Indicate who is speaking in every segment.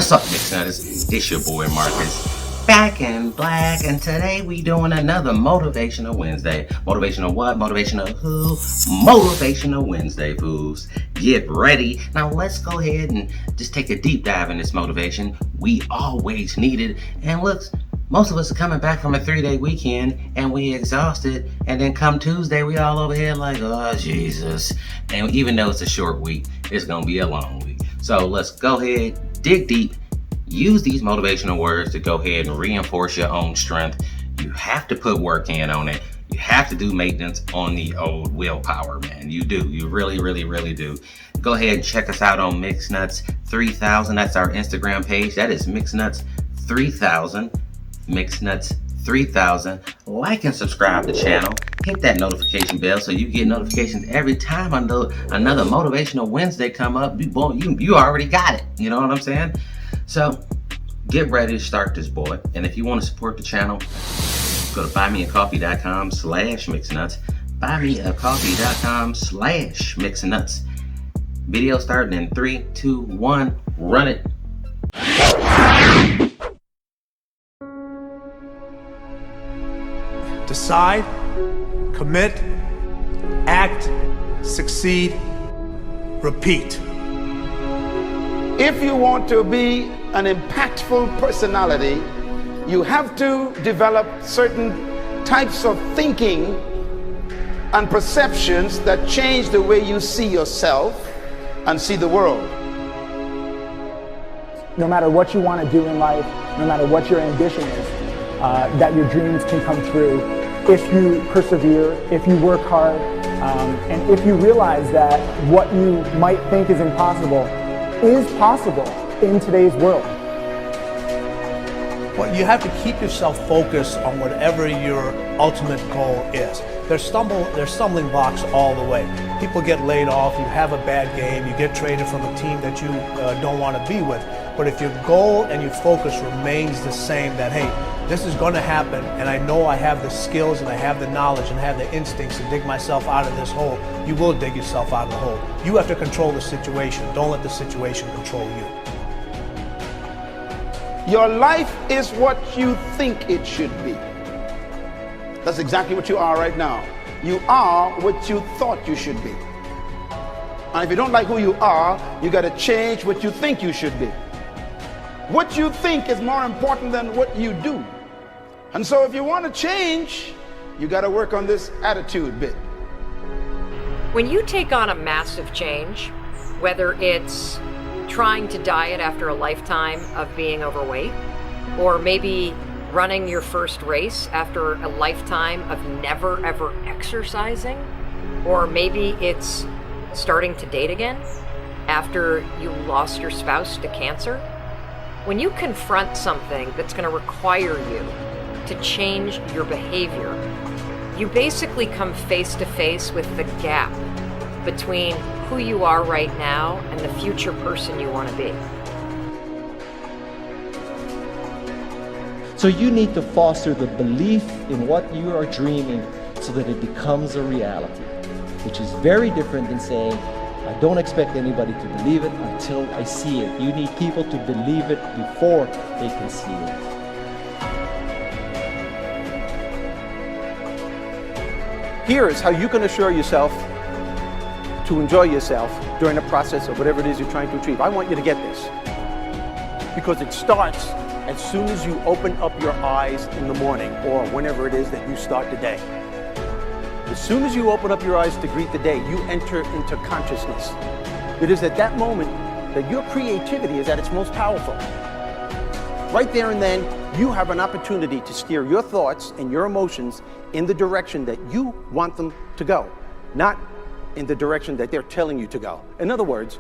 Speaker 1: What's up, Mix Nutters? It's your boy Marcus, back in black, and today we doing another Motivational Wednesday. Motivational what? Motivational who? Motivational Wednesday, fools. Get ready. Now let's go ahead and just take a deep dive in this motivation. We always need it. And look, most of us are coming back from a 3-day weekend and we exhausted, and then come Tuesday we all over here like, oh Jesus. And even though it's a short week, it's gonna be a long week. So let's go ahead, dig deep, use these motivational words to go ahead and reinforce your own strength. You have to put work in on it. You have to do maintenance on the old willpower, man. You do. You really, really, really do. Go ahead and check us out on Mix Nuts 3000. That's our Instagram page. That is Mix Nuts 3000. Mix Nuts 3000. Like and subscribe to the channel. Hit that notification bell so you get notifications every time another Motivational Wednesday come up. You already got it. You know what I'm saying? So get ready to start this boy. And if you want to support the channel, go to buymeacoffee.com/mixnuts. buymeacoffee.com/mixnuts. Video starting in 3, 2, 1. Run it.
Speaker 2: Decide, commit, act, succeed, repeat.
Speaker 3: If you want to be an impactful personality, you have to develop certain types of thinking and perceptions that change the way you see yourself and see the world.
Speaker 4: No matter what you want to do in life, no matter what your ambition is, that your dreams can come true if you persevere, if you work hard, and if you realize that what you might think is impossible is possible in today's world.
Speaker 2: Well, you have to keep yourself focused on whatever your ultimate goal is. There's stumbling blocks all the way. People get laid off, you have a bad game, you get traded from a team that you don't want to be with. But if your goal and your focus remains the same, that hey, this is going to happen, and I know I have the skills and I have the knowledge and I have the instincts to dig myself out of this hole, you will dig yourself out of the hole. You have to control the situation. Don't let the situation control you.
Speaker 3: Your life is what you think it should be. That's exactly what you are right now. You are what you thought you should be. And if you don't like who you are, you got to change what you think you should be. What you think is more important than what you do. And so if you want to change, you got to work on this attitude bit.
Speaker 5: When you take on a massive change, whether it's trying to diet after a lifetime of being overweight, or maybe running your first race after a lifetime of never ever exercising, or maybe it's starting to date again after you lost your spouse to cancer. When you confront something that's going to require you to change your behavior, you basically come face to face with the gap between who you are right now and the future person you want to be.
Speaker 6: So you need to foster the belief in what you are dreaming so that it becomes a reality, which is very different than saying, I don't expect anybody to believe it until I see it. You need people to believe it before they can see it.
Speaker 7: Here is how you can assure yourself to enjoy yourself during the process of whatever it is you're trying to achieve. I want you to get this, because it starts as soon as you open up your eyes in the morning, or whenever it is that you start the day. As soon as you open up your eyes to greet the day, you enter into consciousness. It is at that moment that your creativity is at its most powerful. Right there and then, you have an opportunity to steer your thoughts and your emotions in the direction that you want them to go, not in the direction that they're telling you to go. In other words,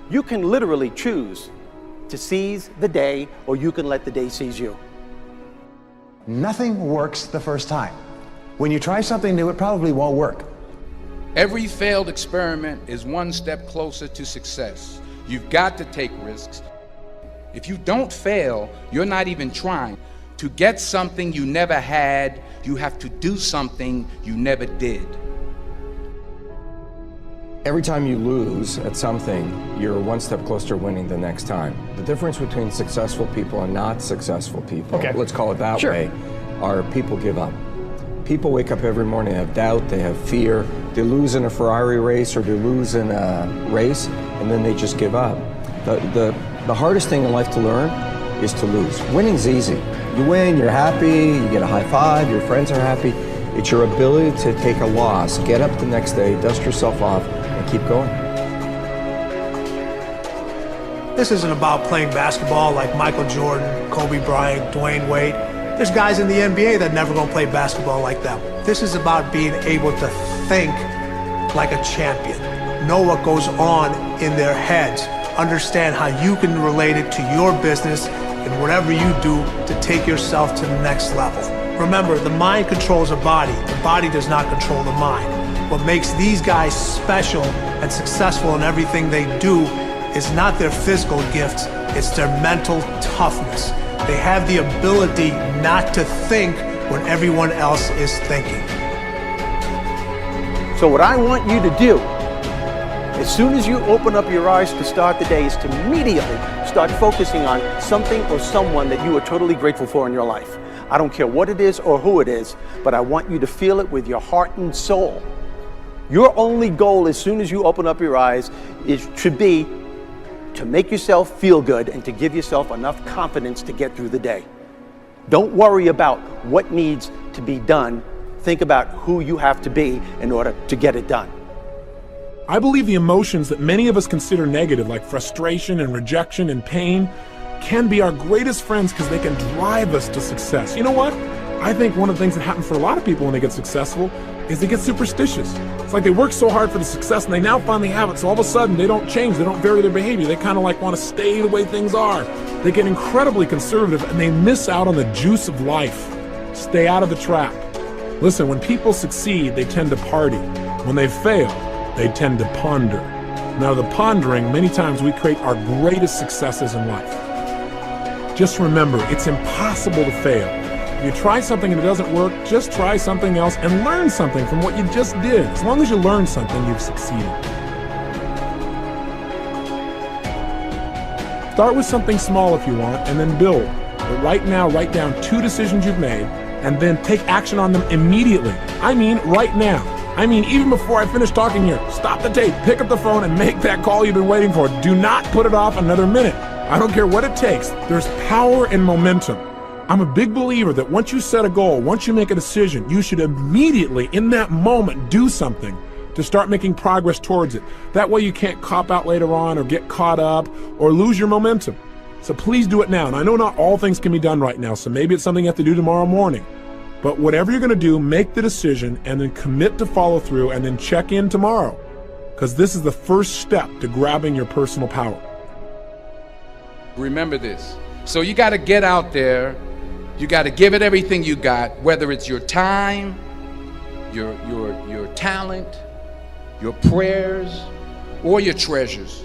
Speaker 7: you can literally choose to seize the day, or you can let the day seize you.
Speaker 8: Nothing works the first time. When you try something new, it probably won't work.
Speaker 9: Every failed experiment is one step closer to success. You've got to take risks. If you don't fail, you're not even trying. To get something you never had, you have to do something you never did.
Speaker 10: Every time you lose at something, you're one step closer to winning the next time. The difference between successful people and not successful people, let's call it that way, are people give up. People wake up every morning, they have doubt, they have fear, they lose in a Ferrari race or they lose in a race, and then they just give up. The hardest thing in life to learn is to lose. Winning's easy. You win, you're happy, you get a high five, your friends are happy. It's your ability to take a loss, get up the next day, dust yourself off, and keep going.
Speaker 2: This isn't about playing basketball like Michael Jordan, Kobe Bryant, Dwayne Wade. There's guys in the NBA that never gonna play basketball like them. This is about being able to think like a champion, know what goes on in their heads, understand how you can relate it to your business and whatever you do to take yourself to the next level. Remember, the mind controls the body does not control the mind. What makes these guys special and successful in everything they do is not their physical gifts, it's their mental toughness. They have the ability not to think when everyone else is thinking.
Speaker 7: So what I want you to do, as soon as you open up your eyes to start the day, is to immediately start focusing on something or someone that you are totally grateful for in your life. I don't care what it is or who it is, but I want you to feel it with your heart and soul. Your only goal as soon as you open up your eyes should be to make yourself feel good and to give yourself enough confidence to get through the day. Don't worry about what needs to be done. Think about who you have to be in order to get it done.
Speaker 11: I believe the emotions that many of us consider negative, like frustration and rejection and pain, can be our greatest friends because they can drive us to success. You know what? I think one of the things that happens for a lot of people when they get successful is they get superstitious. It's like they work so hard for the success and they now finally have it, so all of a sudden they don't change, they don't vary their behavior, they kind of like want to stay the way things are. They get incredibly conservative and they miss out on the juice of life. Stay out of the trap. Listen, when people succeed, they tend to party. When they fail, they tend to ponder. Now, the pondering, many times we create our greatest successes in life. Just remember, it's impossible to fail. If you try something and it doesn't work, just try something else and learn something from what you just did. As long as you learn something, you've succeeded. Start with something small if you want, and then build. But right now, write down 2 decisions you've made, and then take action on them immediately. I mean, right now. I mean, even before I finish talking here, stop the tape, pick up the phone, and make that call you've been waiting for. Do not put it off another minute. I don't care what it takes. There's power in momentum. I'm a big believer that once you set a goal, once you make a decision, you should immediately, in that moment, do something to start making progress towards it. That way you can't cop out later on or get caught up or lose your momentum. So please do it now. And I know not all things can be done right now, so maybe it's something you have to do tomorrow morning. But whatever you're going to do, make the decision and then commit to follow through and then check in tomorrow. Because this is the first step to grabbing your personal power.
Speaker 9: Remember this. So you got to get out there. You got to give it everything you got, whether it's your time, your talent, your prayers, or your treasures.